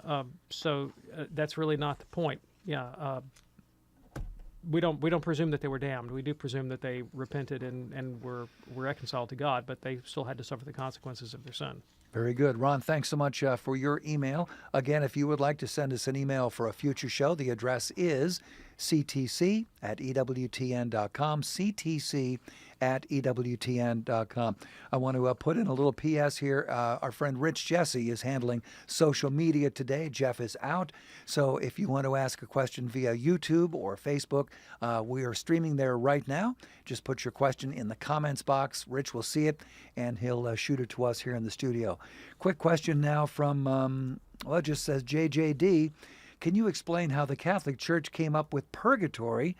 That's really not the point. Yeah. We don't presume that they were damned. We do presume that they repented and were reconciled to God, but they still had to suffer the consequences of their sin. Very good. Ron, thanks so much for your email. Again, if you would like to send us an email for a future show, the address is ctc@ewtn.com, ctc@ewtn.com. I want to put in a little P.S. here. Our friend Rich Jesse is handling social media today. Jeff is out. So if you want to ask a question via YouTube or Facebook, we are streaming there right now. Just put your question in the comments box. Rich will see it, and he'll shoot it to us here in the studio. Quick question now from, it just says JJD. Can you explain how the Catholic Church came up with purgatory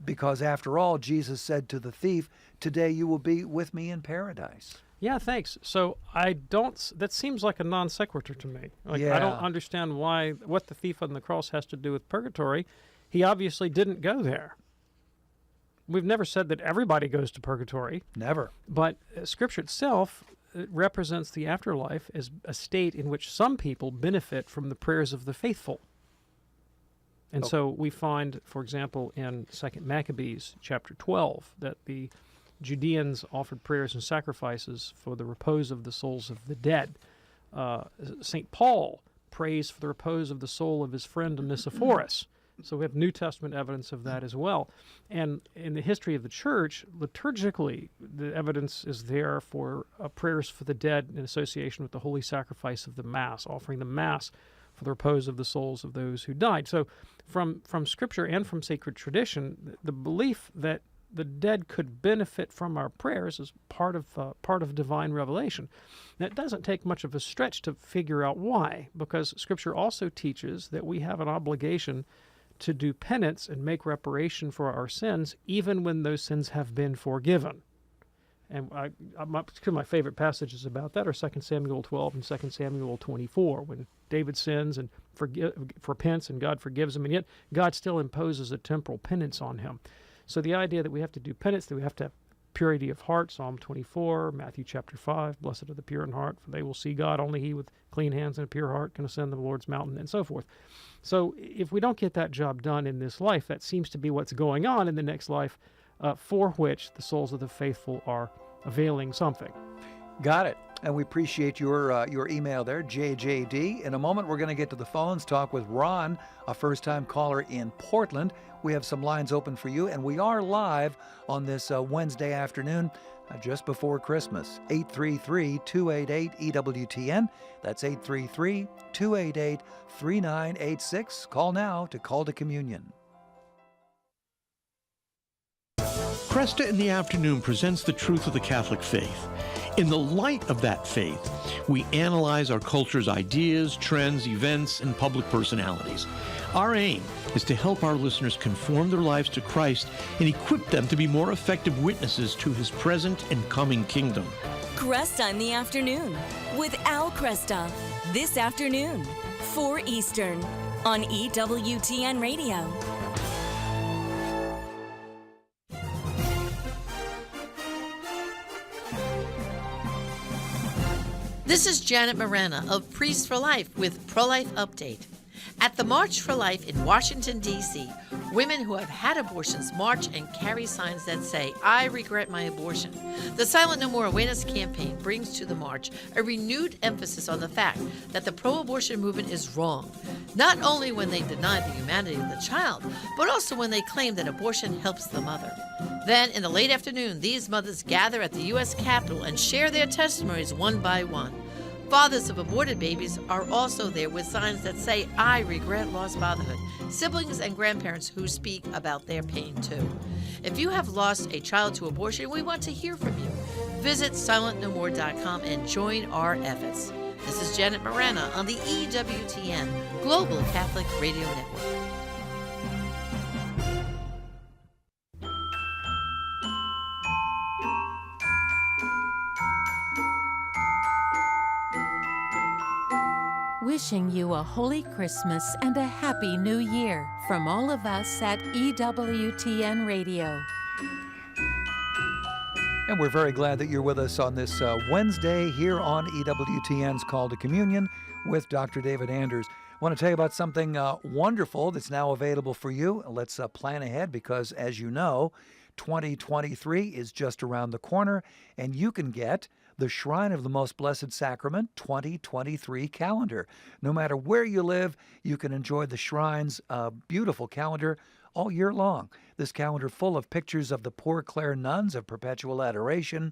because after all, Jesus said to the thief, "Today you will be with me in paradise"? Yeah, thanks. So that seems like a non sequitur to me. I don't understand what the thief on the cross has to do with purgatory. He obviously didn't go there. We've never said that everybody goes to purgatory. Never. But Scripture itself represents the afterlife as a state in which some people benefit from the prayers of the faithful. And so we find, for example, in 2 Maccabees chapter 12, that the Judeans offered prayers and sacrifices for the repose of the souls of the dead. St. Paul prays for the repose of the soul of his friend Onesiphorus. So we have New Testament evidence of that as well. And in the history of the Church, liturgically, the evidence is there for prayers for the dead in association with the holy sacrifice of the Mass, offering the Mass for the repose of the souls of those who died. So from Scripture and from sacred tradition, the belief that the dead could benefit from our prayers is part of divine revelation. Now, it doesn't take much of a stretch to figure out why, because Scripture also teaches that we have an obligation to do penance and make reparation for our sins, even when those sins have been forgiven. And two of my favorite passages about that are 2 Samuel 12 and 2 Samuel 24, when David sins and repents and God forgives him, and yet God still imposes a temporal penance on him. So the idea that we have to do penance, that we have to have purity of heart, Psalm 24, Matthew chapter 5, blessed are the pure in heart, for they will see God. Only he with clean hands and a pure heart can ascend the Lord's mountain, and so forth. So if we don't get that job done in this life, that seems to be what's going on in the next life, for which the souls of the faithful are availing something. Got it. And we appreciate your email there, JJD. In a moment, we're going to get to the phones, talk with Ron, a first-time caller in Portland. We have some lines open for you, and we are live on this Wednesday afternoon, just before Christmas. 833-288-EWTN. That's 833-288-3986. Call now to Call to Communion. Cresta in the Afternoon presents the truth of the Catholic faith. In the light of that faith, we analyze our culture's ideas, trends, events, and public personalities. Our aim is to help our listeners conform their lives to Christ and equip them to be more effective witnesses to his present and coming kingdom. Cresta in the Afternoon with Al Cresta. This afternoon, 4 Eastern, on EWTN Radio. This is Janet Morana of Priests for Life with Pro-Life Update. At the March for Life in Washington, D.C., women who have had abortions march and carry signs that say, "I regret my abortion." The Silent No More Awareness campaign brings to the march a renewed emphasis on the fact that the pro-abortion movement is wrong, not only when they deny the humanity of the child, but also when they claim that abortion helps the mother. Then, in the late afternoon, these mothers gather at the U.S. Capitol and share their testimonies one by one. Fathers of aborted babies are also there with signs that say, "I regret lost fatherhood." Siblings and grandparents who speak about their pain too. If you have lost a child to abortion, we want to hear from you. Visit silentnomore.com and join our efforts. This is Janet Morana on the EWTN Global Catholic Radio Network. Wishing you a Holy Christmas and a Happy New Year from all of us at EWTN Radio. And we're very glad that you're with us on this Wednesday here on EWTN's Call to Communion. with Dr. David Anders. I want to tell you about something wonderful that's now available for you. Let's plan ahead because, as you know, 2023 is just around the corner, and you can get the Shrine of the Most Blessed Sacrament 2023 calendar. No matter where you live, you can enjoy the Shrine's beautiful calendar all year long. This calendar full of pictures of the Poor Clare nuns of perpetual adoration,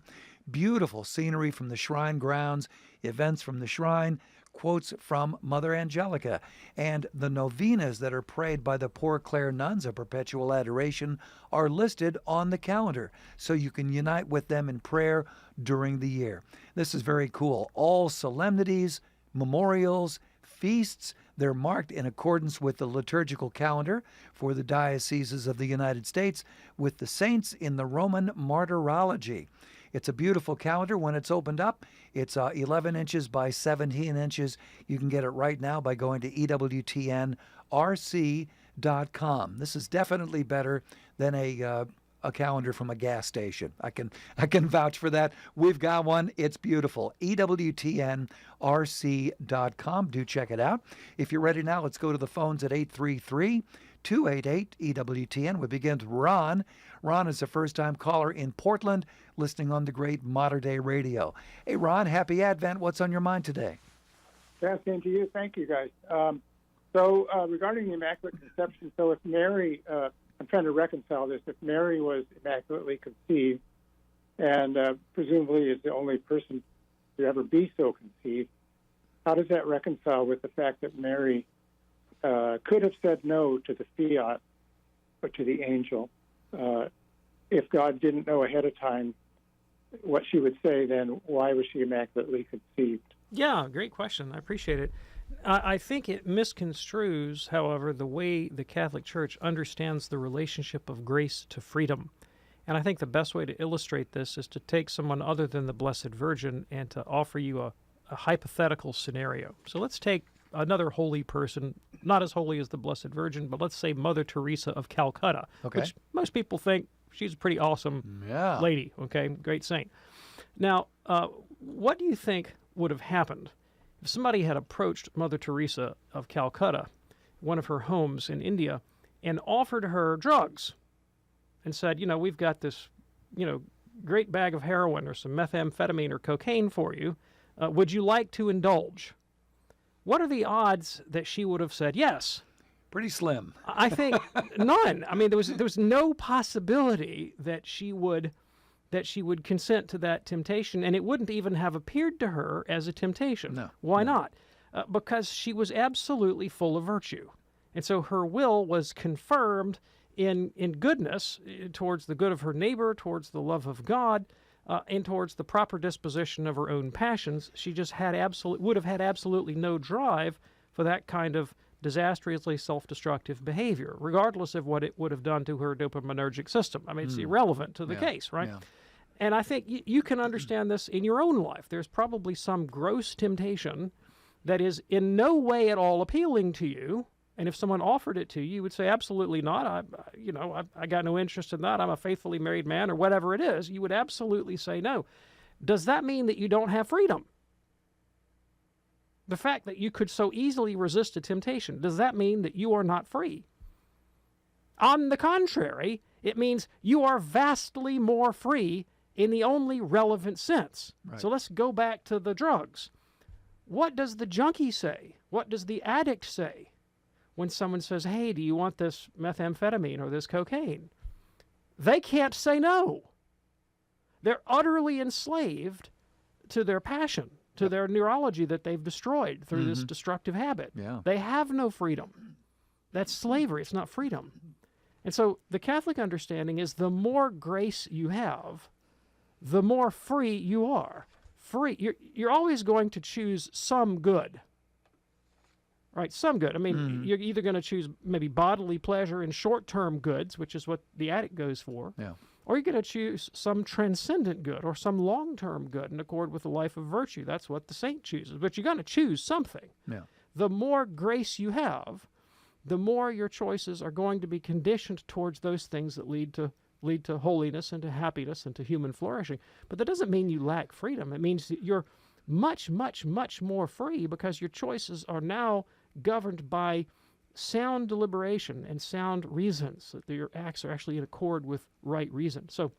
beautiful scenery from the shrine grounds, events from the shrine, quotes from Mother Angelica, and the novenas that are prayed by the Poor Clare nuns of perpetual adoration are listed on the calendar, so you can unite with them in prayer during the year. This is very cool. All solemnities, memorials, feasts, they're marked in accordance with the liturgical calendar for the dioceses of the United States with the saints in the Roman Martyrology. It's a beautiful calendar when it's opened up. It's 11 inches by 17 inches. You can get it right now by going to EWTNRC.com. This is definitely better than a calendar from a gas station. I can vouch for that. We've got one. It's beautiful. EWTNRC.com. Do check it out. If you're ready now, let's go to the phones at 833-288-EWTN. We begin with Ron. Ron is a first-time caller in Portland, listening on the great Modern Day Radio. Hey, Ron, happy Advent. What's on your mind today? Yeah, same to you. Thank you, guys. So regarding the Immaculate Conception, so if Mary, I'm trying to reconcile this, if Mary was immaculately conceived and presumably is the only person to ever be so conceived, how does that reconcile with the fact that Mary could have said no to the fiat or to the angel? If God didn't know ahead of time what she would say, then why was she immaculately conceived? Yeah, great question. I appreciate it. I think it misconstrues, however, the way the Catholic Church understands the relationship of grace to freedom. And I think the best way to illustrate this is to take someone other than the Blessed Virgin and to offer you a hypothetical scenario. So let's take another holy person, not as holy as the Blessed Virgin, but let's say Mother Teresa of Calcutta, which most people think she's a pretty awesome lady, great saint. Now, what do you think would have happened if somebody had approached Mother Teresa of Calcutta, one of her homes in India, and offered her drugs and said, we've got this, great bag of heroin or some methamphetamine or cocaine for you. Would you like to indulge? What are the odds that she would have said yes? Pretty slim. I think none. I mean, there was no possibility that she would consent to that temptation, and it wouldn't even have appeared to her as a temptation. No. Why not? Because she was absolutely full of virtue. And so her will was confirmed in goodness towards the good of her neighbor, towards the love of God, and towards the proper disposition of her own passions. She just would have had absolutely no drive for that kind of disastrously self-destructive behavior, regardless of what it would have done to her dopaminergic system. I mean, it's irrelevant to the case, right? Yeah. And I think you can understand this in your own life. There's probably some gross temptation that is in no way at all appealing to you. And if someone offered it to you, you would say, absolutely not. I got no interest in that. I'm a faithfully married man, or whatever it is. You would absolutely say no. Does that mean that you don't have freedom? The fact that you could so easily resist a temptation, does that mean that you are not free? On the contrary, it means you are vastly more free in the only relevant sense. Right. So let's go back to the drugs. What does the junkie say? What does the addict say when someone says, hey, do you want this methamphetamine or this cocaine? They can't say no. They're utterly enslaved to their passion, to their neurology that they've destroyed through this destructive habit. Yeah. They have no freedom. That's slavery. It's not freedom. And so the Catholic understanding is the more grace you have, the more free you are. Free. You're always going to choose some good. Right, some good. I mean, you're either going to choose maybe bodily pleasure and short-term goods, which is what the addict goes for, or you're going to choose some transcendent good or some long-term good in accord with the life of virtue. That's what the saint chooses. But you're going to choose something. Yeah. The more grace you have, the more your choices are going to be conditioned towards those things that lead to holiness and to happiness and to human flourishing. But that doesn't mean you lack freedom. It means that you're much, much, much more free because your choices are now governed by sound deliberation and sound reasons, that your acts are actually in accord with right reason. So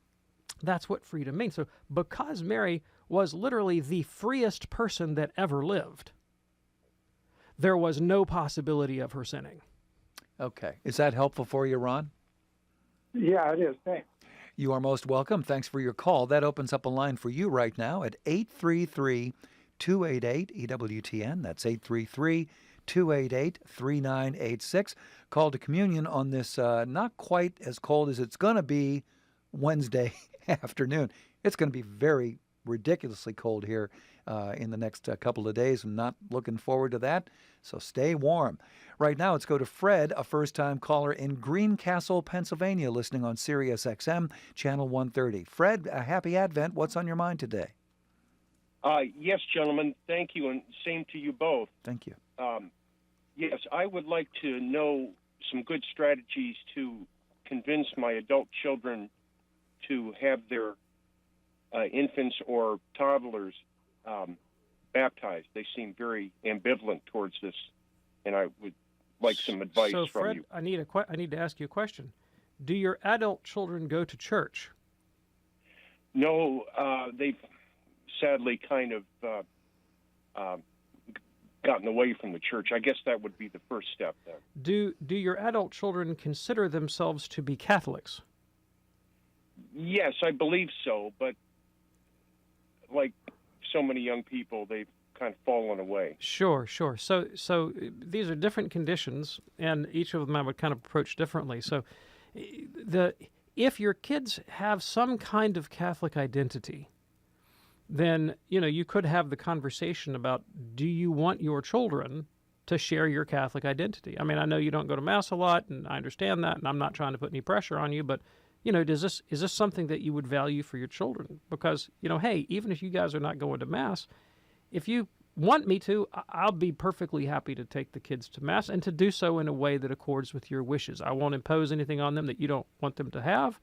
that's what freedom means. So because Mary was literally the freest person that ever lived, there was no possibility of her sinning. Okay. Is that helpful for you, Ron? Yeah, it is. Thanks. You are most welcome. Thanks for your call. That opens up a line for you right now at 833-288-EWTN. That's 833-288-3986. Call to communion on this not quite as cold as it's going to be Wednesday afternoon. It's going to be very ridiculously cold here in the next couple of days. I'm not looking forward to that, so stay warm. Right now, let's go to Fred, a first-time caller in Greencastle, Pennsylvania, listening on Sirius XM, Channel 130. Fred, a happy Advent. What's on your mind today? Yes, gentlemen. Thank you, and same to you both. Thank you. Yes, I would like to know some good strategies to convince my adult children to have their infants or toddlers baptized. They seem very ambivalent towards this, and I would like some advice so, from Fred, you. I need to ask you a question. Do your adult children go to church? No, they've sadly kind of gotten away from the church. I guess that would be the first step then. Do your adult children consider themselves to be Catholics? Yes, I believe so, but like so many young people, they've kind of fallen away. Sure. So these are different conditions, and each of them I would kind of approach differently. So if your kids have some kind of Catholic identity, then you could have the conversation about, do you want your children to share your Catholic identity? I mean, I know you don't go to Mass a lot, and I understand that, and I'm not trying to put any pressure on you, but is this something that you would value for your children? Because, hey, even if you guys are not going to Mass, if you want me to, I'll be perfectly happy to take the kids to Mass and to do so in a way that accords with your wishes. I won't impose anything on them that you don't want them to have.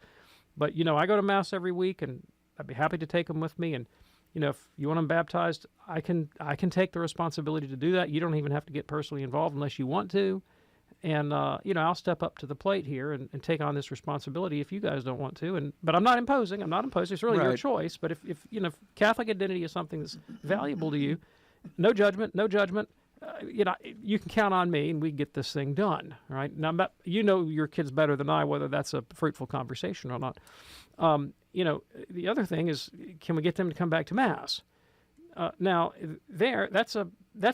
But, I go to Mass every week, and I'd be happy to take them with me. And, if you want them baptized, I can take the responsibility to do that. You don't even have to get personally involved unless you want to. And, I'll step up to the plate here and take on this responsibility if you guys don't want to. But I'm not imposing. It's really your choice. But if Catholic identity is something that's valuable to you, no judgment. You can count on me, and we get this thing done, right? Now, your kids better than I, whether that's a fruitful conversation or not. The other thing is, can we get them to come back to Mass? Now, that's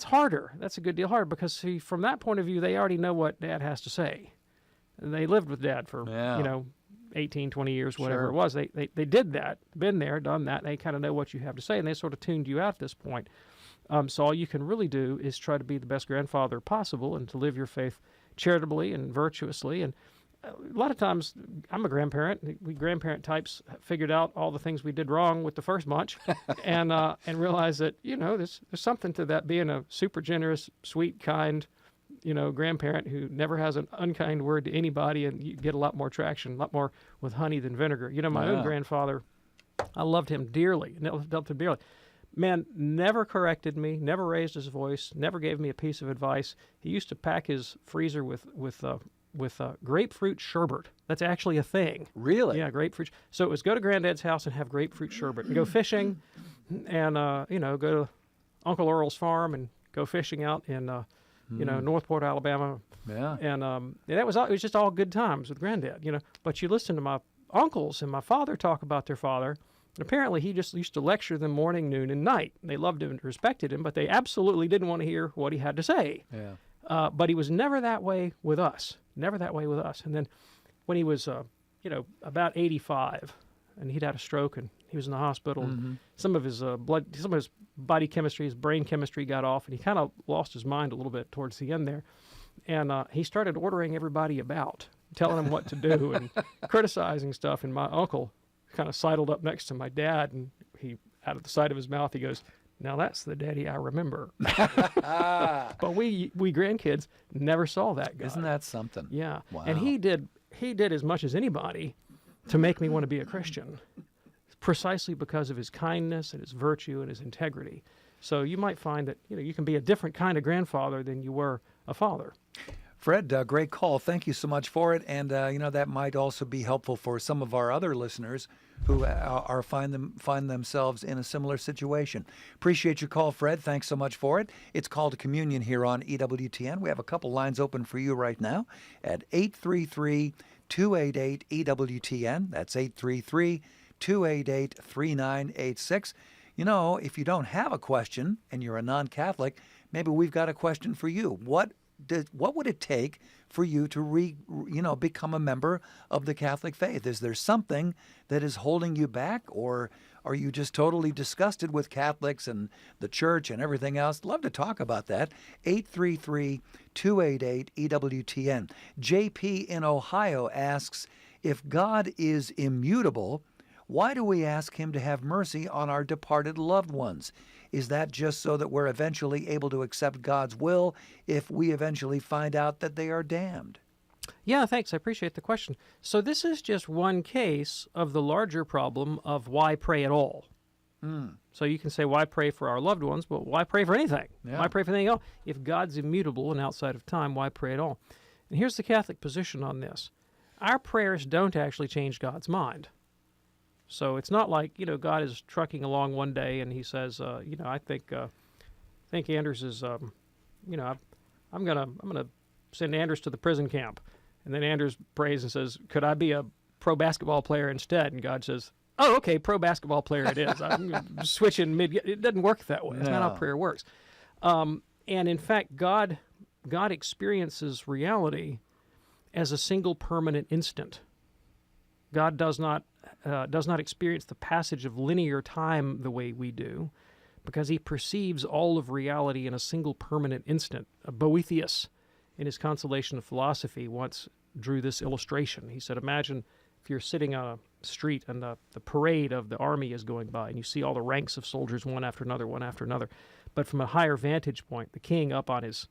harder. That's a good deal harder because, see, from that point of view, they already know what Dad has to say. They lived with Dad for, 18, 20 years, whatever it was. They did that, been there, done that. They kind of know what you have to say, and they sort of tuned you out at this point. So all you can really do is try to be the best grandfather possible and to live your faith charitably and virtuously. And a lot of times, I'm a grandparent. We grandparent types figured out all the things we did wrong with the first bunch, and realized that there's something to that, being a super generous, sweet, kind, grandparent who never has an unkind word to anybody, and you get a lot more traction, a lot more with honey than vinegar. My own grandfather, I loved him dearly, loved him dearly. Man, never corrected me, never raised his voice, never gave me a piece of advice. He used to pack his freezer with grapefruit sherbet. That's actually a thing. Really? Yeah, grapefruit. So it was go to Granddad's house and have grapefruit sherbet, and go fishing, and go to Uncle Earl's farm and go fishing out in Northport, Alabama. Yeah. And it was just all good times with Granddad. But you listen to my uncles and my father talk about their father. And apparently, he just used to lecture them morning, noon, and night. They loved him and respected him, but they absolutely didn't want to hear what he had to say. Yeah. But he was never that way with us. Never that way with us. And then when he was, about 85, and he'd had a stroke, and he was in the hospital, and some of his body chemistry, his brain chemistry got off, and he kind of lost his mind a little bit towards the end there. And he started ordering everybody about, telling them what to do, and criticizing stuff. And my uncle kind of sidled up next to my dad, and he, out of the side of his mouth, he goes, "Now that's the daddy I remember." But we grandkids never saw that guy. Isn't that something? Yeah. Wow. And he did as much as anybody to make me want to be a Christian, precisely because of his kindness and his virtue and his integrity. So you might find that you can be a different kind of grandfather than you were a father. Fred, great call. Thank you so much for it. And, that might also be helpful for some of our other listeners who find themselves in a similar situation. Appreciate your call, Fred. Thanks so much for it. It's called Communion here on EWTN. We have a couple lines open for you right now at 833-288-EWTN. That's 833-288-3986. If you don't have a question and you're a non-Catholic, maybe we've got a question for you. What would it take for you to become a member of the Catholic faith? Is there something that is holding you back, or are you just totally disgusted with Catholics and the church and everything else? Love to talk about that. 833-288-EWTN. JP in Ohio asks, if God is immutable, why do we ask him to have mercy on our departed loved ones? Is that just so that we're eventually able to accept God's will if we eventually find out that they are damned? Yeah, thanks. I appreciate the question. So this is just one case of the larger problem of why pray at all. So you can say, why pray for our loved ones? Well, why pray for anything? Yeah. Why pray for anything else? If God's immutable and outside of time, why pray at all? And here's the Catholic position on this. Our prayers don't actually change God's mind. So it's not like, God is trucking along one day and he says, I think Anders is, I'm gonna send Anders to the prison camp. And then Anders prays and says, could I be a pro basketball player instead? And God says, oh, okay, pro basketball player it is. I'm switching mid. It doesn't work that way. That's not how prayer works. And in fact, God experiences reality as a single permanent instant. God does not experience the passage of linear time the way we do, because he perceives all of reality in a single permanent instant. Boethius, in his Consolation of Philosophy, once drew this illustration. He said, imagine if you're sitting on a street and the parade of the army is going by, and you see all the ranks of soldiers one after another. But from a higher vantage point, the king up on his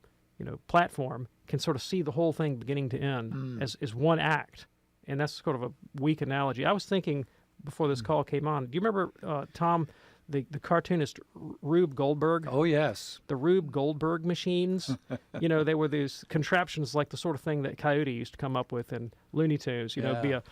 platform can sort of see the whole thing beginning to end as one act. And that's sort of a weak analogy. I was thinking before this call came on, do you remember, Tom, the cartoonist Rube Goldberg? Oh, yes. The Rube Goldberg machines. They were these contraptions like the sort of thing that Coyote used to come up with in Looney Tunes. Be a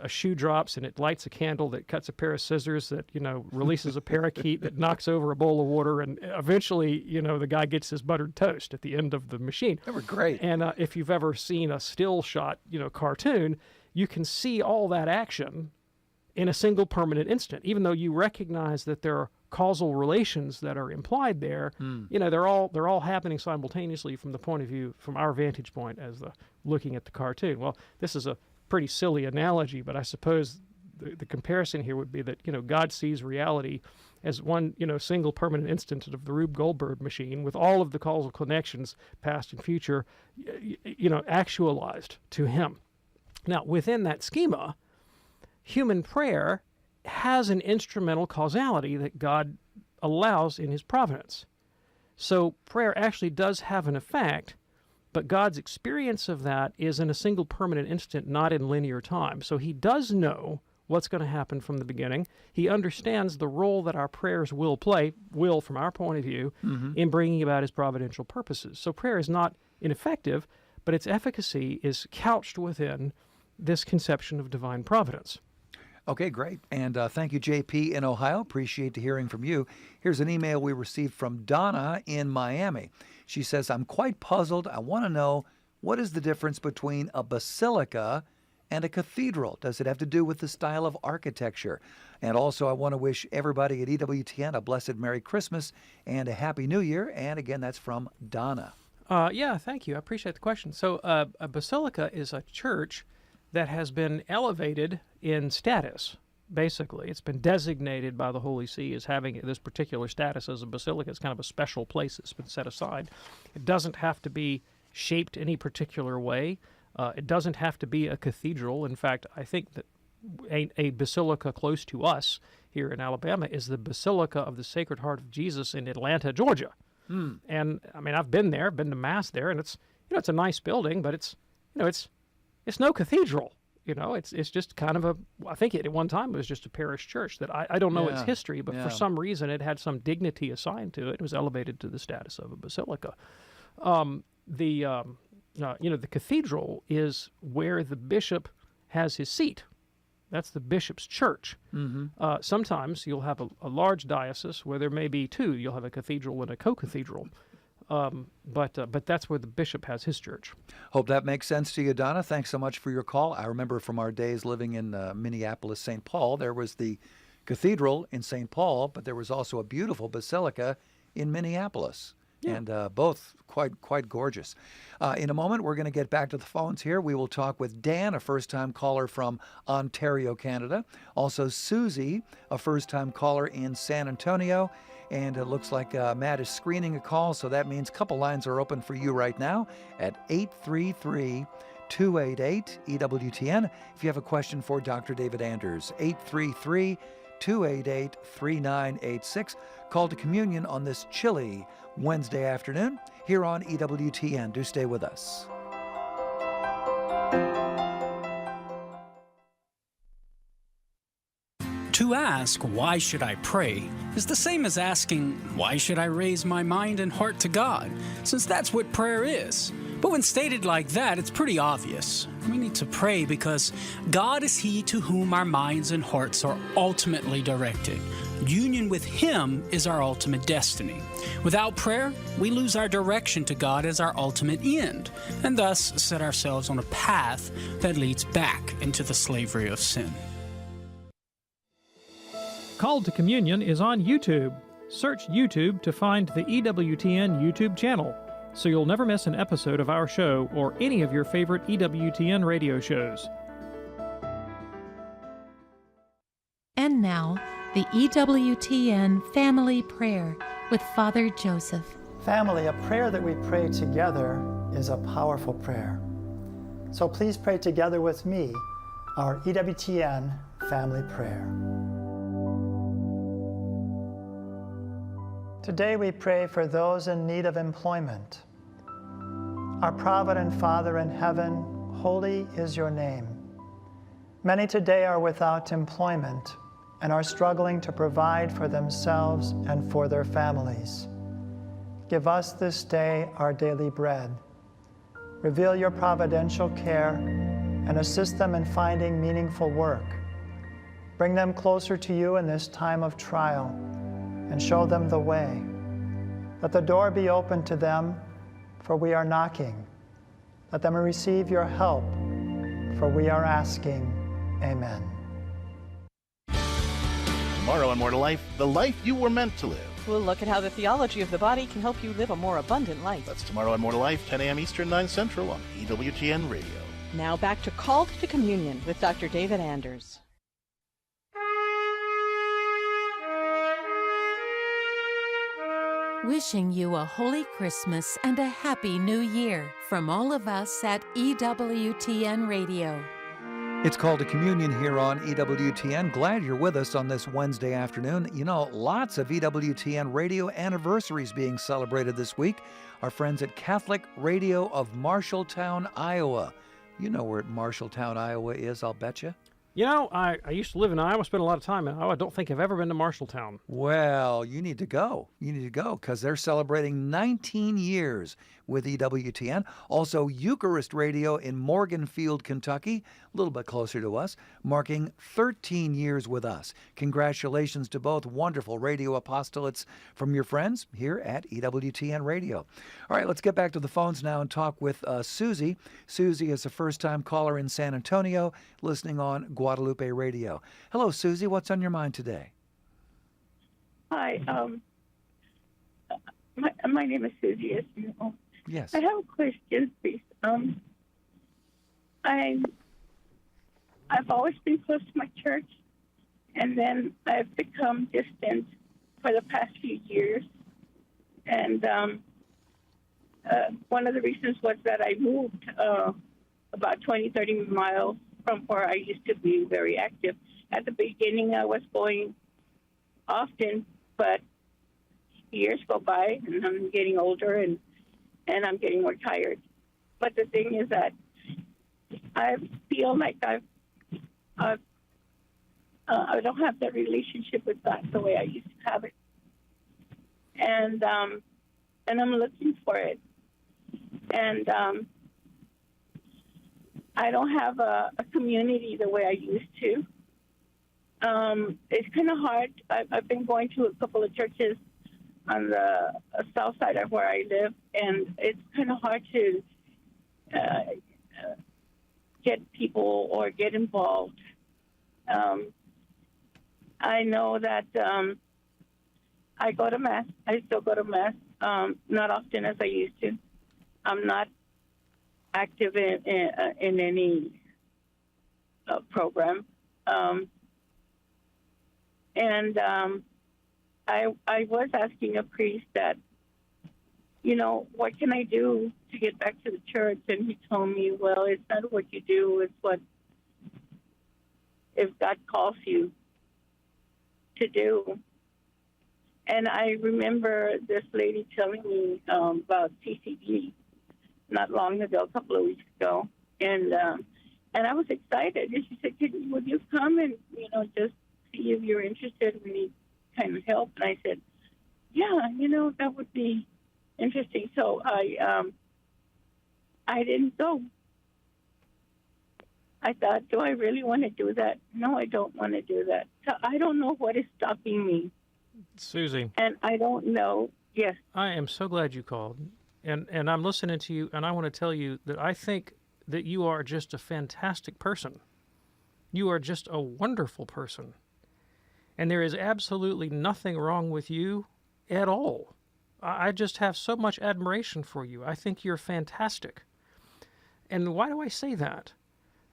shoe drops and it lights a candle that cuts a pair of scissors that, releases a parakeet that knocks over a bowl of water. And eventually, the guy gets his buttered toast at the end of the machine. They were great. And if you've ever seen a still shot, cartoon, you can see all that action in a single permanent instant, even though you recognize that there are causal relations that are implied there. They're all happening simultaneously from our vantage point as looking at the cartoon. Well, this is a pretty silly analogy, but I suppose the comparison here would be that God sees reality as one single permanent instant of the Rube Goldberg machine, with all of the causal connections, past and future, actualized to him. Now, within that schema, human prayer has an instrumental causality that God allows in his providence. So prayer actually does have an effect, but God's experience of that is in a single permanent instant, not in linear time. So he does know what's going to happen from the beginning. He understands the role that our prayers will play, from our point of view, in bringing about his providential purposes. So prayer is not ineffective, but its efficacy is couched within this conception of divine providence. Okay, great. And thank you, JP in Ohio. Appreciate hearing from you. Here's an email we received from Donna in Miami. She says, I'm quite puzzled. I want to know, what is the difference between a basilica and a cathedral? Does it have to do with the style of architecture? And also, I want to wish everybody at EWTN a blessed Merry Christmas and a Happy New Year. And again, that's from Donna. Yeah, thank you. I appreciate the question. So a basilica is a church that has been elevated in status, basically. It's been designated by the Holy See as having this particular status as a basilica. It's kind of a special place that's been set aside. It doesn't have to be shaped any particular way. It doesn't have to be a cathedral. In fact, I think that a basilica close to us here in Alabama is the Basilica of the Sacred Heart of Jesus in Atlanta, Georgia. And, I mean, I've been there, been to Mass there, and it's a nice building, but it's no cathedral. You know, it's just kind of I think at one time it was just a parish church that I don't know its history, but for some reason it had some dignity assigned to it. It was elevated to the status of a basilica. The cathedral is where the bishop has his seat. That's the bishop's church. Sometimes you'll have a large diocese where there may be two. You'll have a cathedral and a co-cathedral. But that's where the bishop has his church. Hope that makes sense to you, Donna. Thanks so much for your call. I remember from our days living in Minneapolis, St. Paul, there was the cathedral in St. Paul, but there was also a beautiful basilica in Minneapolis. Yeah. And both quite gorgeous. In a moment, we're going to get back to the phones here. We will talk with Dan, a first-time caller from Ontario, Canada. Also, Susie, a first-time caller in San Antonio. And it looks like Matt is screening a call, so that means a couple lines are open for you right now at 833-288-EWTN. If you have a question for Dr. David Anders, 833-288-3986. Call to communion on this chilly Wednesday afternoon here on EWTN. Do stay with us. To ask, why should I pray, is the same as asking, why should I raise my mind and heart to God, since that's what prayer is. But when stated like that, it's pretty obvious. We need to pray because God is He to whom our minds and hearts are ultimately directed. Union with Him is our ultimate destiny. Without prayer, we lose our direction to God as our ultimate end, and thus set ourselves on a path that leads back into the slavery of sin. Called to Communion is on YouTube. Search YouTube to find the EWTN YouTube channel, so you'll never miss an episode of our show or any of your favorite EWTN radio shows. And now, the EWTN Family Prayer with Father Joseph. Family, a prayer that we pray together is a powerful prayer. So please pray together with me our EWTN Family Prayer. Today we pray for those in need of employment. Our provident Father in heaven, holy is your name. Many today are without employment and are struggling to provide for themselves and for their families. Give us this day our daily bread. Reveal your providential care and assist them in finding meaningful work. Bring them closer to you in this time of trial and show them the way. Let the door be open to them, for we are knocking. Let them receive your help, for we are asking. Amen. Tomorrow on More to Life, the life you were meant to live. We'll look at how the theology of the body can help you live a more abundant life. That's tomorrow on More to Life, 10 a.m. Eastern, 9 Central on EWTN Radio. Now back to Called to Communion with Dr. David Anders. Wishing you a Holy Christmas and a Happy New Year from all of us at EWTN Radio. It's Called to Communion here on EWTN. Glad you're with us on this Wednesday afternoon. You know, lots of EWTN radio anniversaries being celebrated this week. Our friends at Catholic Radio of Marshalltown, Iowa. You know where Marshalltown, Iowa is, I'll bet you. You know, I used to live in Iowa, spent a lot of time in Iowa. I don't think I've ever been to Marshalltown. Well, you need to go. You need to go because they're celebrating 19 years with EWTN. Also, Eucharist Radio in Morganfield, Kentucky, a little bit closer to us, marking 13 years with us. Congratulations to both wonderful radio apostolates from your friends here at EWTN Radio. All right, let's get back to the phones now and talk with Susie. Susie is a first-time caller in San Antonio, listening on Guadalupe Radio. Hello, Susie. What's on your mind today? Hi. My name is Susie, as you know. Yes. I have a question, please. I've always been close to my church, and then I've become distant for the past few years. And one of the reasons was that I moved about 20, 30 miles from where I used to be very active. At the beginning, I was going often, but years go by, and I'm getting older, and I'm getting more tired. But the thing is that I feel like I've I don't have that relationship with God the way I used to have it, and I'm looking for it, and I don't have a community the way I used to. It's kind of hard. I've been going to a couple of churches on the south side of where I live, and it's kind of hard to get people or get involved. I know that I go to Mass. I still go to Mass, not often as I used to. I'm not active in any program. And I was asking a priest that, what can I do to get back to the church? And he told me, well, it's not what you do, it's what, if God calls you to do. And I remember this lady telling me about CCD not long ago, a couple of weeks ago. And I was excited. And she said, would you come and, just see if you're interested, we need kind of help. And I said, yeah, that would be interesting. So I didn't go. I thought, do I really want to do that? No, I don't want to do that. So I don't know what is stopping me. Susie. And I don't know. Yes. I am so glad you called. And I'm listening to you, and I want to tell you that I think that you are just a fantastic person. You are just a wonderful person. And there is absolutely nothing wrong with you at all. I just have so much admiration for you. I think you're fantastic. And why do I say that?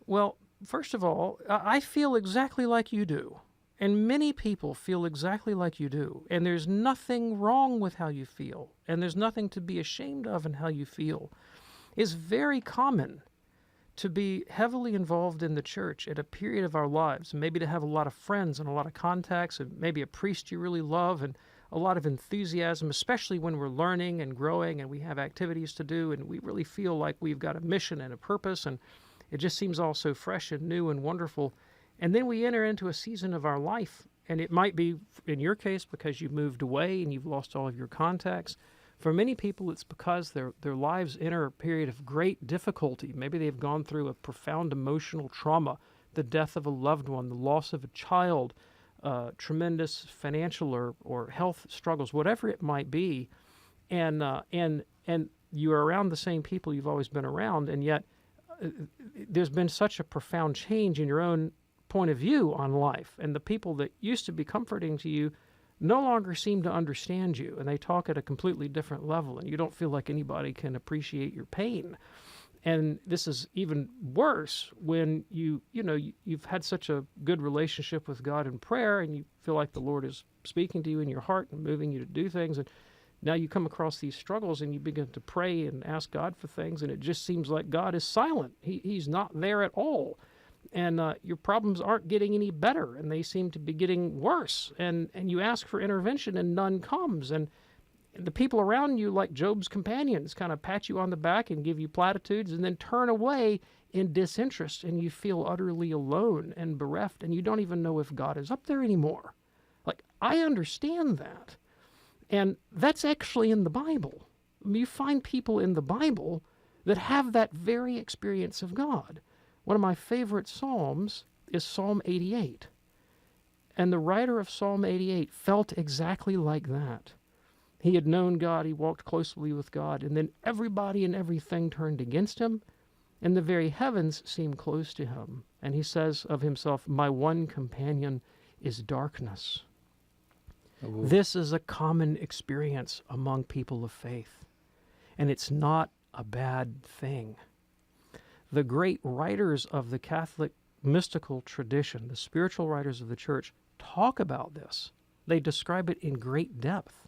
Well, first of all, I feel exactly like you do. And many people feel exactly like you do. And there's nothing wrong with how you feel. And there's nothing to be ashamed of in how you feel. It's very common to be heavily involved in the church at a period of our lives, maybe to have a lot of friends and a lot of contacts, and maybe a priest you really love, and a lot of enthusiasm, especially when we're learning and growing and we have activities to do, and we really feel like we've got a mission and a purpose, and it just seems all so fresh and new and wonderful. And then we enter into a season of our life, and it might be, in your case, because you've moved away and you've lost all of your contacts. For many people, it's because their lives enter a period of great difficulty. Maybe they've gone through a profound emotional trauma, the death of a loved one, the loss of a child, tremendous financial or health struggles, whatever it might be. And you are around the same people you've always been around, and yet there's been such a profound change in your own point of view on life. And the people that used to be comforting to you no longer seem to understand you, and they talk at a completely different level, and you don't feel like anybody can appreciate your pain. And this is even worse when you've had such a good relationship with God in prayer, and you feel like the Lord is speaking to you in your heart and moving you to do things, and now you come across these struggles and you begin to pray and ask God for things, and it just seems like God is silent. He's not there at all. And your problems aren't getting any better, and they seem to be getting worse. And you ask for intervention, and none comes. And the people around you, like Job's companions, kind of pat you on the back and give you platitudes and then turn away in disinterest, and you feel utterly alone and bereft, and you don't even know if God is up there anymore. Like, I understand that. And that's actually in the Bible. I mean, you find people in the Bible that have that very experience of God. One of my favorite Psalms is Psalm 88. And the writer of Psalm 88 felt exactly like that. He had known God, he walked closely with God, and then everybody and everything turned against him, and the very heavens seemed close to him. And he says of himself, "My one companion is darkness." Ooh. This is a common experience among people of faith, and it's not a bad thing. The great writers of the Catholic mystical tradition, the spiritual writers of the Church, talk about this. They describe it in great depth.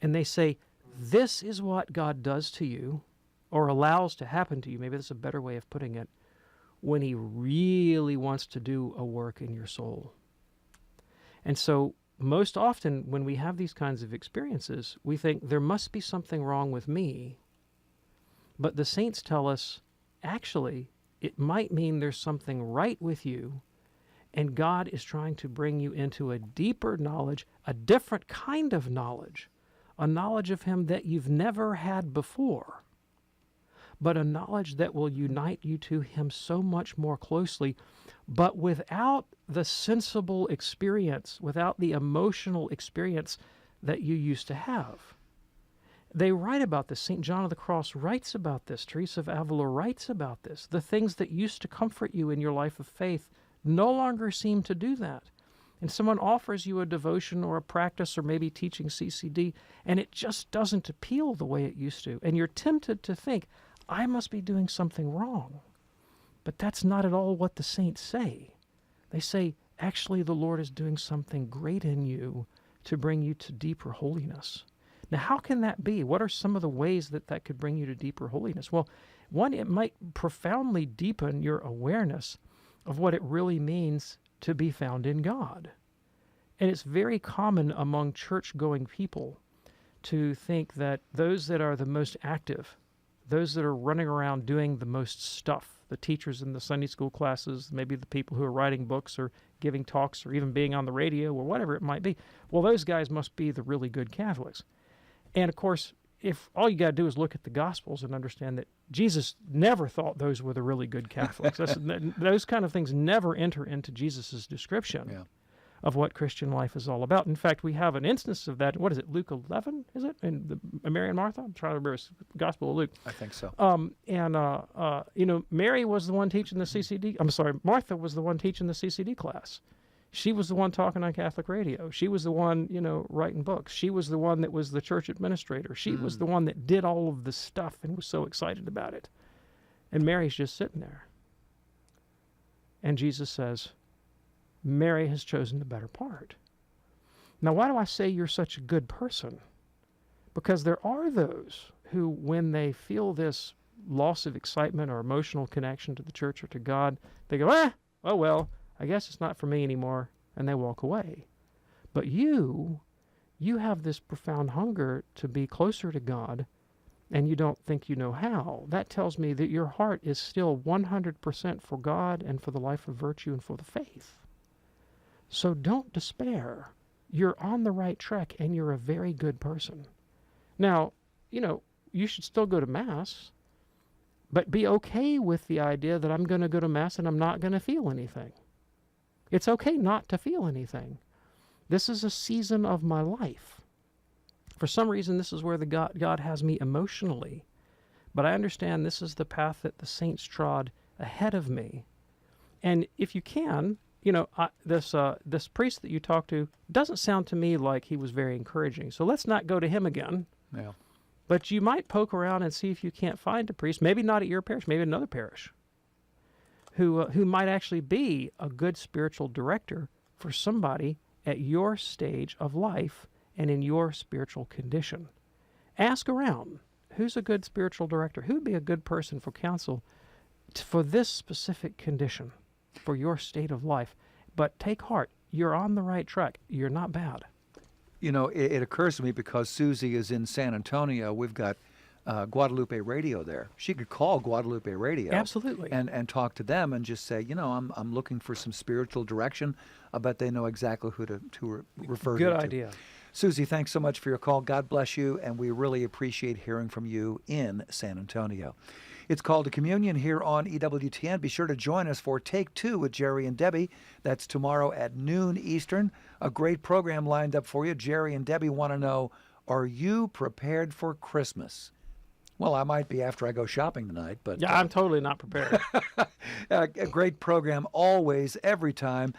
And they say, this is what God does to you, or allows to happen to you, maybe that's a better way of putting it, when he really wants to do a work in your soul. And so most often when we have these kinds of experiences, we think there must be something wrong with me. But the saints tell us, actually, it might mean there's something right with you, And God is trying to bring you into a deeper knowledge, a different kind of knowledge, a knowledge of Him that you've never had before, but a knowledge that will unite you to Him so much more closely, but without the sensible experience, without the emotional experience that you used to have. They write about this. St. John of the Cross writes about this. Teresa of Avila writes about this. The things that used to comfort you in your life of faith no longer seem to do that. And someone offers you a devotion or a practice or maybe teaching CCD, and it just doesn't appeal the way it used to. And you're tempted to think, I must be doing something wrong. But that's not at all what the saints say. They say, actually, the Lord is doing something great in you to bring you to deeper holiness. Now, how can that be? What are some of the ways that that could bring you to deeper holiness? Well, one, it might profoundly deepen your awareness of what it really means to be found in God. And it's very common among church-going people to think that those that are the most active, those that are running around doing the most stuff, the teachers in the Sunday school classes, maybe the people who are writing books or giving talks or even being on the radio or whatever it might be, well, those guys must be the really good Catholics. And, of course, if all you got to do is look at the Gospels and understand that Jesus never thought those were the really good Catholics. Those kind of things never enter into Jesus' description of what Christian life is all about. In fact, we have an instance of that. What is it, Luke 11, is it? In Mary and Martha? I'm trying to remember. It's Gospel of Luke. I think so. Mary was the one teaching the CCD. I'm sorry, Martha was the one teaching the CCD class. She was the one talking on Catholic radio. She was the one, writing books. She was the one that was the church administrator. She was the one that did all of the stuff and was so excited about it. And Mary's just sitting there. And Jesus says, Mary has chosen the better part. Now, why do I say you're such a good person? Because there are those who, when they feel this loss of excitement or emotional connection to the church or to God, they go, oh well, I guess it's not for me anymore, and they walk away. But you have this profound hunger to be closer to God, and you don't think you know how. That tells me that your heart is still 100% for God and for the life of virtue and for the faith. So don't despair. You're on the right track, and you're a very good person. Now, you should still go to Mass, but be okay with the idea that I'm going to go to Mass and I'm not going to feel anything. It's okay not to feel anything. This is a season of my life. For some reason, this is where God has me emotionally. But I understand this is the path that the saints trod ahead of me. And if you can, this priest that you talked to doesn't sound to me like he was very encouraging. So let's not go to him again. Yeah. But you might poke around and see if you can't find a priest, maybe not at your parish, maybe another parish, who might actually be a good spiritual director for somebody at your stage of life and in your spiritual condition. Ask around, who's a good spiritual director? Who would be a good person for counsel for this specific condition, for your state of life? But take heart, you're on the right track. You're not bad. It occurs to me because Susie is in San Antonio, we've got Guadalupe Radio there. She could call Guadalupe Radio. Absolutely. And talk to them and just say, I'm looking for some spiritual direction. I bet they know exactly who to refer you to. Good idea. Susie, thanks so much for your call. God bless you, and we really appreciate hearing from you in San Antonio. It's Called to Communion here on EWTN. Be sure to join us for Take Two with Jerry and Debbie. That's tomorrow at noon Eastern. A great program lined up for you. Jerry and Debbie want to know, are you prepared for Christmas? Well, I might be after I go shopping tonight, but... Yeah, I'm totally not prepared. A great program always, every time.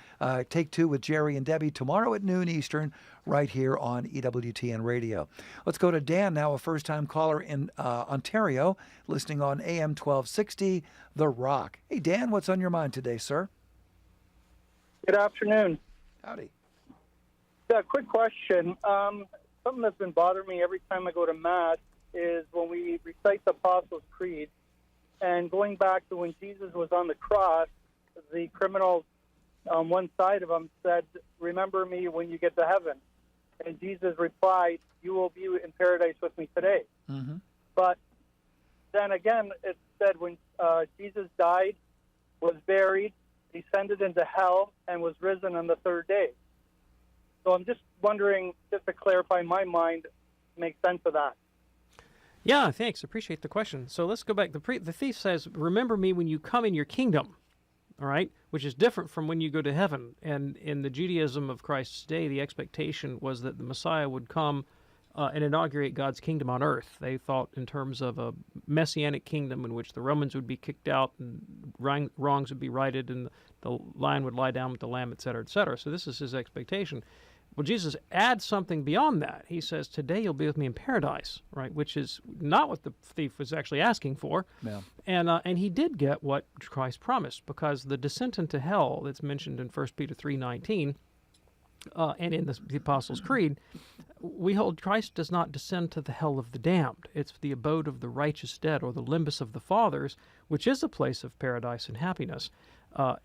Take Two with Jerry and Debbie tomorrow at noon Eastern, right here on EWTN Radio. Let's go to Dan now, a first-time caller in Ontario, listening on AM 1260, The Rock. Hey, Dan, what's on your mind today, sir? Good afternoon. Howdy. Yeah, quick question. Something that's been bothering me every time I go to Mass is when we recite the Apostles' Creed, and going back to when Jesus was on the cross, the criminals on one side of him said, "Remember me when you get to heaven." And Jesus replied, "You will be in paradise with me today." Mm-hmm. But then again, it said when Jesus died, was buried, descended into hell, and was risen on the third day. So I'm just wondering, just to clarify my mind, make sense of that. Yeah, thanks. Appreciate the question. So let's go back. The thief says, remember me when you come in your kingdom, all right, which is different from when you go to heaven. And in the Judaism of Christ's day, the expectation was that the Messiah would come and inaugurate God's kingdom on earth. They thought in terms of a messianic kingdom in which the Romans would be kicked out and wrongs would be righted and the lion would lie down with the lamb, et cetera, et cetera. So this is his expectation. Well, Jesus adds something beyond that. He says, today you'll be with me in paradise, right, which is not what the thief was actually asking for. Yeah. And he did get what Christ promised, because the descent into hell that's mentioned in 1 Peter 3:19 and in the Apostles' Creed, we hold Christ does not descend to the hell of the damned. It's the abode of the righteous dead, or the limbus of the fathers, which is a place of paradise and happiness,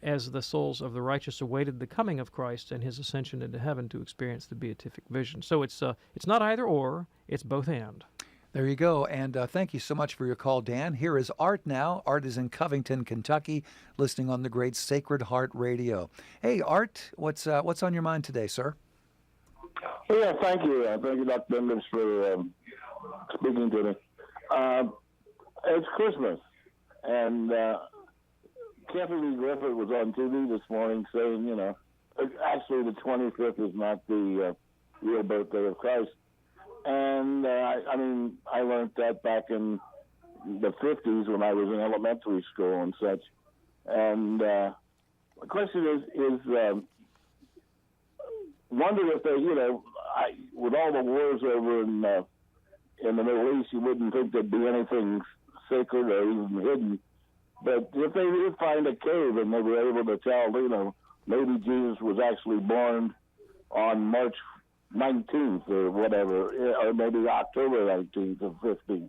as the souls of the righteous awaited the coming of Christ and his ascension into heaven to experience the beatific vision. So it's not either or, it's both and. There you go, and thank you so much for your call, Dan. Here is Art now. Art is in Covington, Kentucky, listening on the great Sacred Heart Radio. Hey, Art, what's on your mind today, sir? Oh, yeah, thank you. Thank you, Dr. Benders, for speaking to me. It's Christmas, and Kathy Griffith was on TV this morning saying, you know, actually the 25th is not the real birthday of Christ. And, I mean, I learned that back in the 50s when I was in elementary school and such. And the question is wonder if they, you know, with all the wars over in the Middle East, you wouldn't think there'd be anything sacred or even hidden. But if they did find a cave and they were able to tell, you know, maybe Jesus was actually born on March 19th or whatever, or maybe October 19th of 15.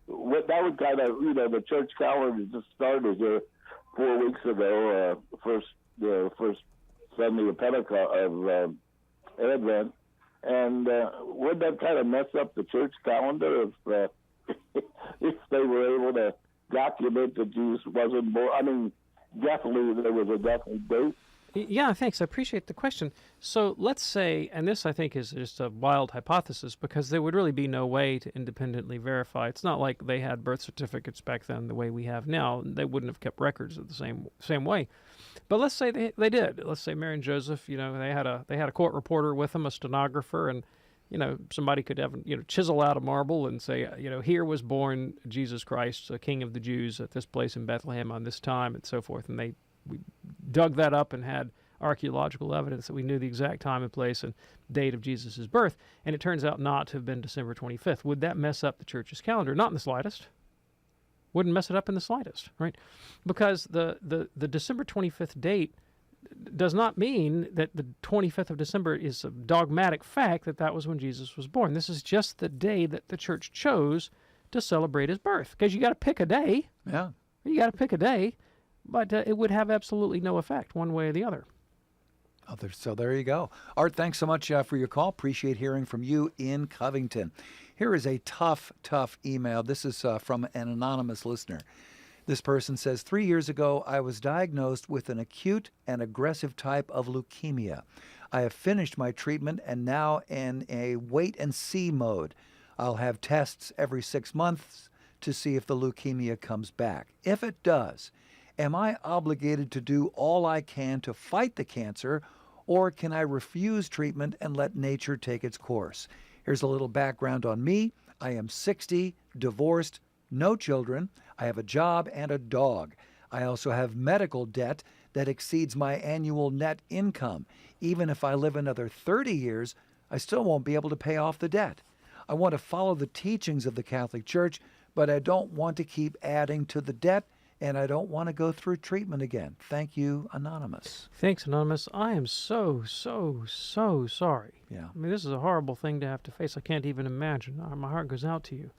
That would kind of, you know, the church calendar just started here 4 weeks ago, the first Sunday of Pentecost of Advent, and would that kind of mess up the church calendar if they were able to document that Jesus wasn't born? I mean, definitely there was a definite date. Yeah, thanks. I appreciate the question. So let's say, and this I think is just a wild hypothesis because there would really be no way to independently verify. It's not like they had birth certificates back then the way we have now. They wouldn't have kept records of the same way. But let's say they did. Let's say Mary and Joseph, you know, they had a court reporter with them, a stenographer, and you know, somebody could have, you know, chisel out a marble and say, you know, here was born Jesus Christ, a King of the Jews, at this place in Bethlehem on this time, and so forth. And we dug that up and had archaeological evidence that we knew the exact time and place and date of Jesus' birth, and it turns out not to have been December 25th. Would that mess up the church's calendar? Not in the slightest. Wouldn't mess it up in the slightest, right? Because the December 25th date does not mean that the 25th of December is a dogmatic fact that was when Jesus was born. This is just the day that the church chose to celebrate his birth. Because you got to pick a day. Yeah. You got to pick a day, but it would have absolutely no effect one way or the other. So there you go. Art, thanks so much for your call. Appreciate hearing from you in Covington. Here is a tough email. This is from an anonymous listener. This person says, 3 years ago, I was diagnosed with an acute and aggressive type of leukemia. I have finished my treatment and now in a wait-and-see mode. I'll have tests every 6 months to see if the leukemia comes back. If it does, am I obligated to do all I can to fight the cancer, or can I refuse treatment and let nature take its course? Here's a little background on me. I am 60, divorced, no children. I have a job and a dog. I also have medical debt that exceeds my annual net income. Even if I live another 30 years, I still won't be able to pay off the debt. I want to follow the teachings of the Catholic Church, but I don't want to keep adding to the debt, and I don't want to go through treatment again. Thank you, Anonymous. Thanks, Anonymous. I am so sorry. Yeah. I mean, this is a horrible thing to have to face. I can't even imagine. My heart goes out to you.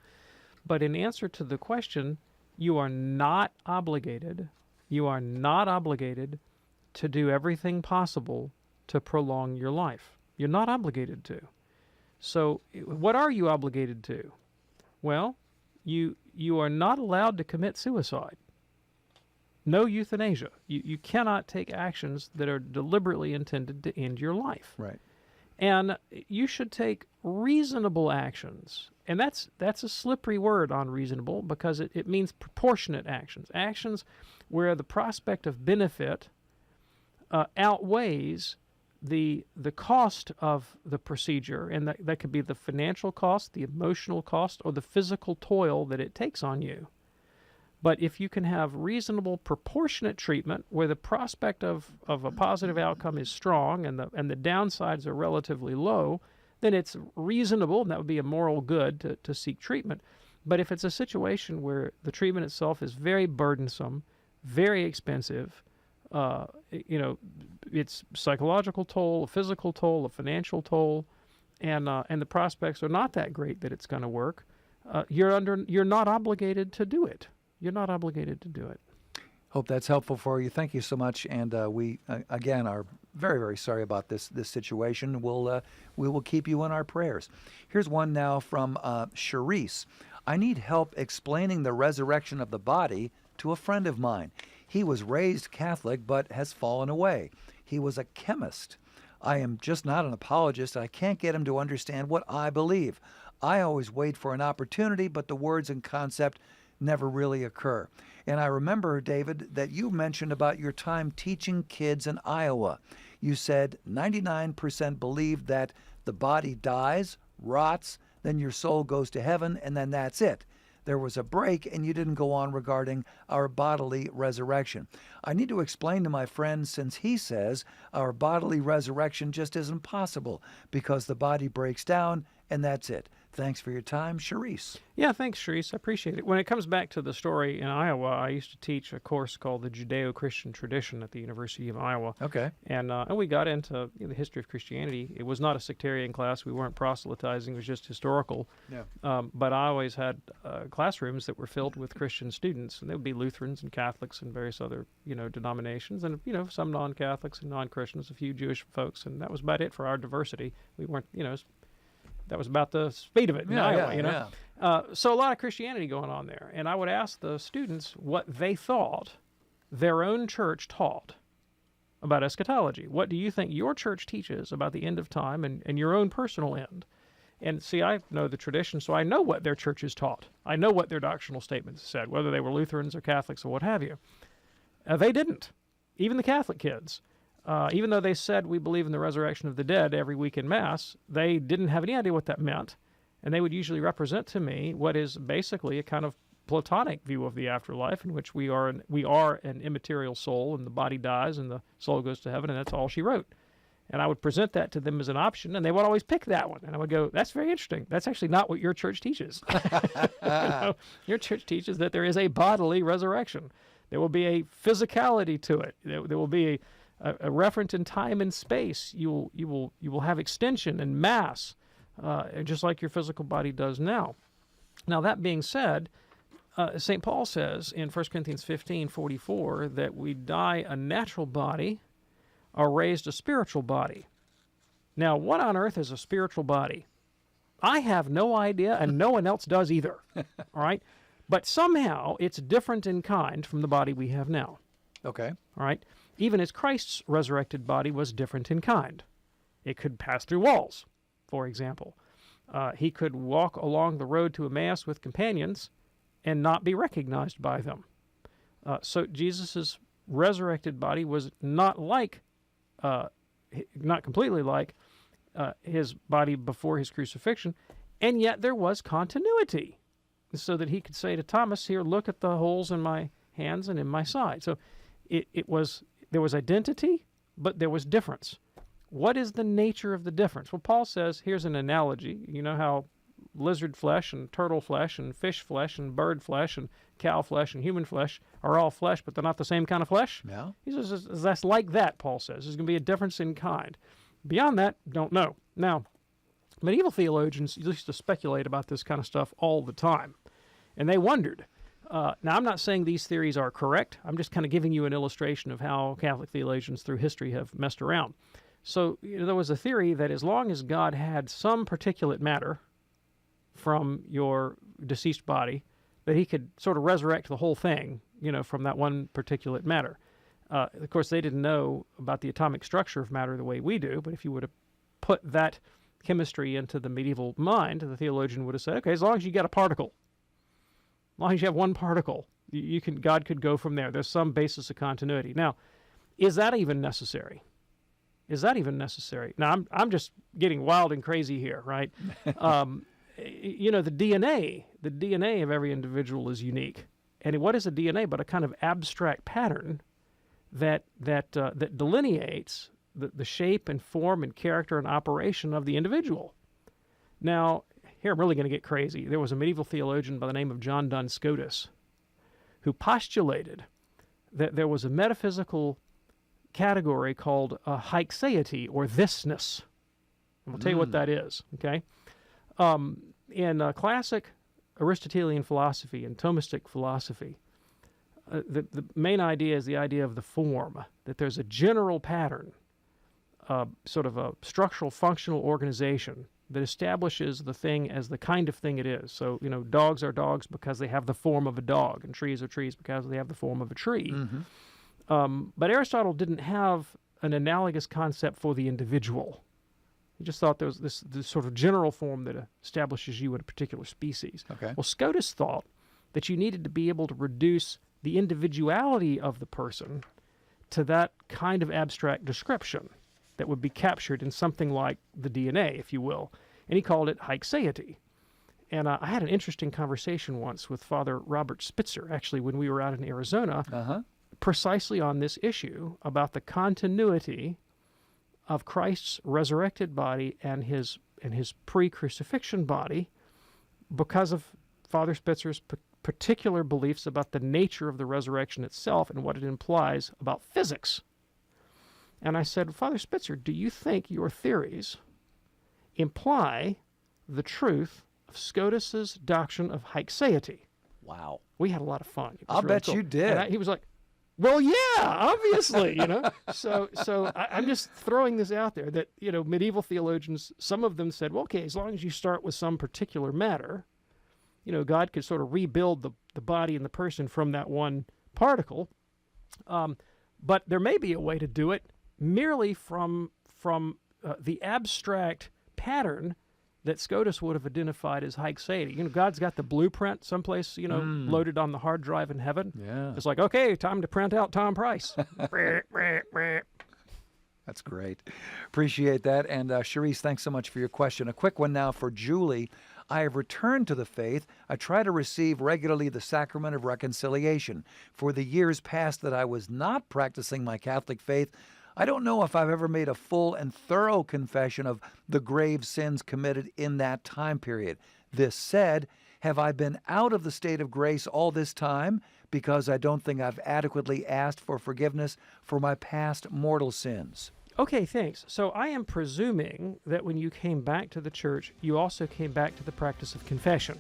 But in answer to the question, you are not obligated to do everything possible to prolong your life. You're not obligated to. So what are you obligated to? Well, you are not allowed to commit suicide. no euthanasia. You cannot take actions that are deliberately intended to end your life. Right. And you should take reasonable actions. And that's a slippery word on reasonable, because it means proportionate actions. Actions where the prospect of benefit outweighs the cost of the procedure, and that could be the financial cost, the emotional cost, or the physical toil that it takes on you. But if you can have reasonable, proportionate treatment where the prospect of a positive outcome is strong and the downsides are relatively low, then it's reasonable, and that would be a moral good to seek treatment. But if it's a situation where the treatment itself is very burdensome, very expensive, it's psychological toll, a physical toll, a financial toll, and the prospects are not that great that it's going to work, you're not obligated to do it. You're not obligated to do it. Hope that's helpful for you. Thank you so much. And we, again, are very, very sorry about this situation. We will keep you in our prayers. Here's one now from Charisse. I need help explaining the resurrection of the body to a friend of mine. He was raised Catholic but has fallen away. He was a chemist. I am just not an apologist. I can't get him to understand what I believe. I always wait for an opportunity, but the words and concept never really occur. And I remember, David, that you mentioned about your time teaching kids in Iowa. You said 99% believe that the body dies, rots, then your soul goes to heaven, and then that's it. There was a break, and you didn't go on regarding our bodily resurrection. I need to explain to my friend, since he says our bodily resurrection just isn't possible because the body breaks down, and that's it. Thanks for your time, Charisse. Yeah, thanks, Charisse. I appreciate it. When it comes back to the story in Iowa, I used to teach a course called the Judeo-Christian Tradition at the University of Iowa. Okay. And we got into the history of Christianity. It was not a sectarian class. We weren't proselytizing. It was just historical. Yeah. But I always had classrooms that were filled with Christian students, and they would be Lutherans and Catholics and various other, denominations, and, some non-Catholics and non-Christians, a few Jewish folks, and that was about it for our diversity. We weren't, that was about the speed of it in Iowa, So a lot of Christianity going on there. And I would ask the students what they thought their own church taught about eschatology. What do you think your church teaches about the end of time and your own personal end? And see, I know the tradition, so I know what their churches taught. I know what their doctrinal statements said, whether they were Lutherans or Catholics or what have you. They didn't. Even the Catholic kids. Even though they said we believe in the resurrection of the dead every week in Mass, they didn't have any idea what that meant. And they would usually represent to me what is basically a kind of Platonic view of the afterlife, in which we are an immaterial soul, and the body dies and the soul goes to heaven, and that's all she wrote. And I would present that to them as an option, and they would always pick that one. And I would go, that's very interesting. That's actually not what your church teaches. Your church teaches that there is a bodily resurrection. There will be a physicality to it. There will be a reference in time and space. You will have extension and mass, just like your physical body does now. Now, that being said, St. Paul says in 1 Corinthians 15:44 that we die a natural body, are raised a spiritual body. Now, what on earth is a spiritual body? I have no idea, and no one else does either. All right? But somehow it's different in kind from the body we have now. Okay. All right? Even as Christ's resurrected body was different in kind. It could pass through walls, for example. He could walk along the road to Emmaus with companions and not be recognized by them. So Jesus' resurrected body was not completely like his body before his crucifixion, and yet there was continuity, so that he could say to Thomas, here, look at the holes in my hands and in my side. So there was identity, but there was difference. What is the nature of the difference? Well, Paul says, here's an analogy. You know how lizard flesh and turtle flesh and fish flesh and bird flesh and cow flesh and human flesh are all flesh, but they're not the same kind of flesh? Yeah. He says that's like that, Paul says. There's going to be a difference in kind. Beyond that, don't know. Now, medieval theologians used to speculate about this kind of stuff all the time, and they wondered. Now, I'm not saying these theories are correct. I'm just kind of giving you an illustration of how Catholic theologians through history have messed around. So there was a theory that as long as God had some particulate matter from your deceased body, that he could sort of resurrect the whole thing from that one particulate matter. Of course, they didn't know about the atomic structure of matter the way we do, but if you would have put that chemistry into the medieval mind, the theologian would have said, okay, as long as you get a particle, as long as you have one particle, God could go from there. There's some basis of continuity. Now, is that even necessary? Is that even necessary? Now, I'm just getting wild and crazy here, right? The DNA of every individual is unique. And what is a DNA but a kind of abstract pattern that delineates the shape and form and character and operation of the individual? Now, here I'm really going to get crazy. There was a medieval theologian by the name of John Duns Scotus who postulated that there was a metaphysical category called haixeity, or thisness. And I'll tell you what that is, okay? In classic Aristotelian philosophy and Thomistic philosophy, the main idea is the idea of the form, that there's a general pattern, sort of a structural functional organization that establishes the thing as the kind of thing it is. So, dogs are dogs because they have the form of a dog, and trees are trees because they have the form of a tree. But Aristotle didn't have an analogous concept for the individual. He just thought there was this sort of general form that establishes you in a particular species. Okay. Well, Scotus thought that you needed to be able to reduce the individuality of the person to that kind of abstract description that would be captured in something like the DNA, if you will. And he called it haixeity. And I had an interesting conversation once with Father Robert Spitzer, actually, when we were out in Arizona, precisely on this issue about the continuity of Christ's resurrected body and his pre-crucifixion body because of Father Spitzer's particular beliefs about the nature of the resurrection itself and what it implies about physics. And I said, Father Spitzer, do you think your theories imply the truth of Scotus's doctrine of haixeity? Wow. We had a lot of fun. I'll bet you did. And he was like, well, yeah, obviously, So I'm just throwing this out there that, medieval theologians, some of them said, well, okay, as long as you start with some particular matter, God could sort of rebuild the body and the person from that one particle. But there may be a way to do it merely from the abstract pattern that Scotus would have identified as haixeity. God's got the blueprint someplace, loaded on the hard drive in heaven. Yeah. It's like, okay, time to print out Tom Price. That's great. Appreciate that. And Cherise, thanks so much for your question. A quick one now for Julie. I have returned to the faith. I try to receive regularly the sacrament of reconciliation. For the years past that I was not practicing my Catholic faith, I don't know if I've ever made a full and thorough confession of the grave sins committed in that time period. This said, have I been out of the state of grace all this time because I don't think I've adequately asked for forgiveness for my past mortal sins? Okay, thanks. So I am presuming that when you came back to the church, you also came back to the practice of confession.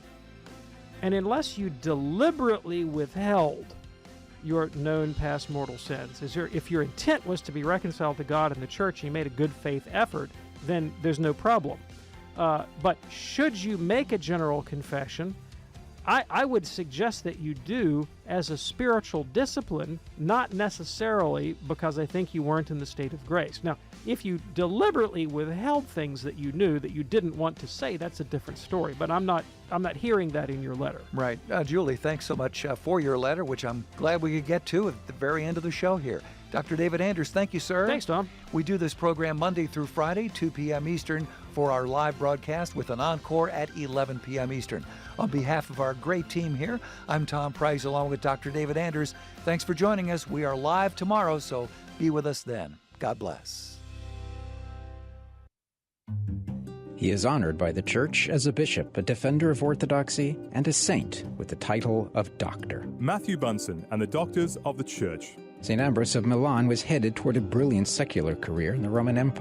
And unless you deliberately withheld your known past mortal sins, if your intent was to be reconciled to God in the church and you made a good faith effort, then there's no problem. But should you make a general confession, I would suggest that you do as a spiritual discipline, not necessarily because I think you weren't in the state of grace. Now, if you deliberately withheld things that you knew that you didn't want to say, that's a different story. But I'm not hearing that in your letter. Right. Julie, thanks so much for your letter, which I'm glad we could get to at the very end of the show here. Dr. David Anders, thank you, sir. Thanks, Tom. We do this program Monday through Friday, 2 p.m. Eastern, for our live broadcast with an encore at 11 p.m. Eastern. On behalf of our great team here, I'm Tom Price along with Dr. David Anders. Thanks for joining us. We are live tomorrow, so be with us then. God bless. He is honored by the Church as a bishop, a defender of orthodoxy, and a saint with the title of Doctor. Matthew Bunson and the Doctors of the Church. St. Ambrose of Milan was headed toward a brilliant secular career in the Roman Empire.